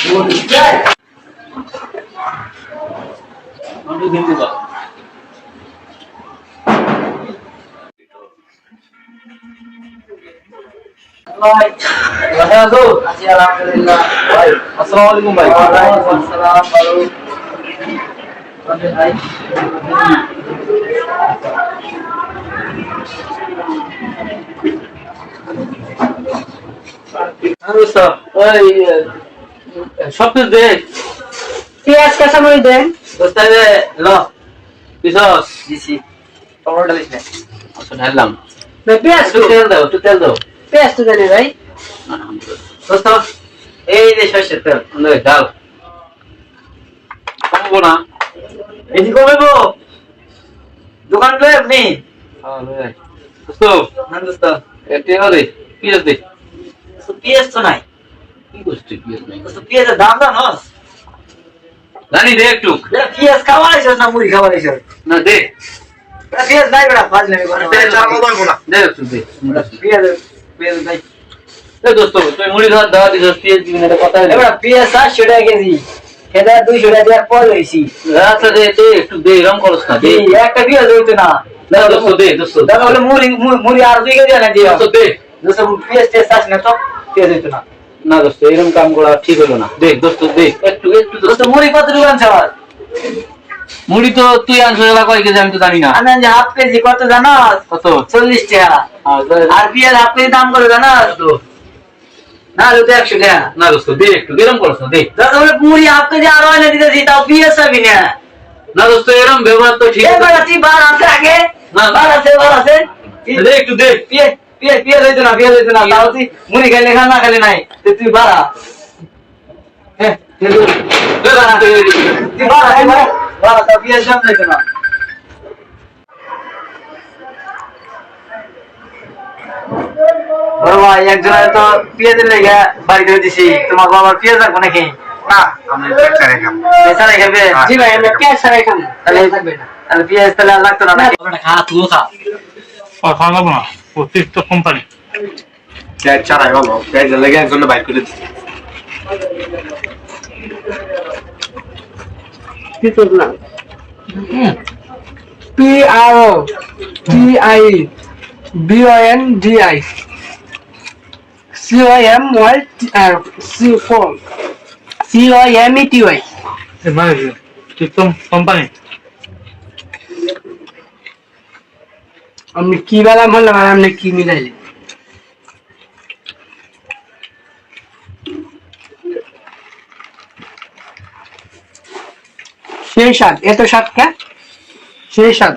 আসসালামু আলাইকুম ভাই। ওয়ালাইকুম আসসালাম। ভালো ভাই? সবকিছু দে পেঁয়াজ কাঁচামরিচ দেন। দোস্তারে ল পিছস দিছি। টমেটো দিস না। আচ্ছা ঢাললাম। ভাই পেঁয়াজ একটু তেল দাও, একটু তেল দাও। পেঁয়াজ তো দেন ভাই। দোস্ত এই যে সরষের তেল ডাল কমবো না, বেশি কমাবো? দোকান লই আপনি? দোস্ত না দোস্ত। একটু দে পিঁয়াজ দে। তো পেঁয়াজ তো নাই। কি করছিস পিঁয়াজ নাই? তো পেঁয়াজের দাম জানোস? জানি দে একটু। পেঁয়াজ খাওয়াইছ না মুড়ি খাওয়াইছ? না দে পেঁয়াজ নাই বেটা ফাজলামি করে। দে একটু দে। পেঁয়াজ নাই। এ দোস্ত তুই মুড়ি খাওয়ার দাওয়া দিছিস, পিঁয়াজ দিবি না, এটা কথা এবার পেঁয়াজ 700 টাকা কেজি। খেদা 200 টাকা দিয়ে পল হইছি। আচ্ছা দে দে একটু দে, এরকম করস না দে। একটা পেঁয়াজ হইতো না। না দোস্ত দে, দোস্ত দাদা বলে মুড়ি আর 2 কেজি এনে দিও। দোস্ত দে। দোস্ত পেঁয়াজ টেস্ট আসে না তো পেঁয়াজ হইতো না। না দোস্ত এরকম কাম করা ঠিক হলো না। দে দোস্ত দে একটু একটু দোস্ত দোস্ত। মুড়ি কত দোকান চাওয়ার? মুড়ি তো তুই আনছিস এলা কয় কেজি আমি তো জানি না। আমি যে হাফ কেজি কত জানাস? কত? 40 টাকা। আর পেঁয়াজ হাফ কেজি দাম করে জানাস? না হলে 100 টাকা। না দোস্ত দে একটু, এরকম করস না দে। দাদা বলে মুড়ি হাফ কেজি আরো এনে দিতেছি তাও পেঁয়াজ চাবি না। না দোস্ত এরকম ব্যবহার তো ঠিক এবার তুই বার আছে আগে। না বার আছে। দে একটু দে। পেঁয়াজ হইতো না তাও তুই মুড়ি খাইলে খা না খাইলে নাই তুই বাড়া। হ্যাঁ তুই বাড়া তাও পেঁয়াজ দাম যাইতো না। বড় ভাই একজনের তো পেঁয়াজের লেগে বাড়ি করে দিছি, তোমার বাবার পেঁয়াজ রাখবো নাকি? না আমি পেঁয়াজ ছাড়াই খাবো। পেঁয়াজ ছাড়াই খাবে? জি ভাই আমরা পেঁয়াজ ছাড়াই খাবো। তাহলে পেঁয়াজ তাহলে আর লাগতো না নাকি? খা তুইও খা। খাওয়া যাবো না, অতিরিক্ত কোম্পানি। পেঁয়াজ ছাড়াই ভালো, পেঁয়াজের লেগে একজনে বাইর করে দিচ্ছি। কি করলাম? PROTIBONDI COMETY কোম্পানি আমি কি বেলাম হলাম আর আপনি কি মিলাইলেন? সেই স্বাদ, এত স্বাদ কে? সেই স্বাদ।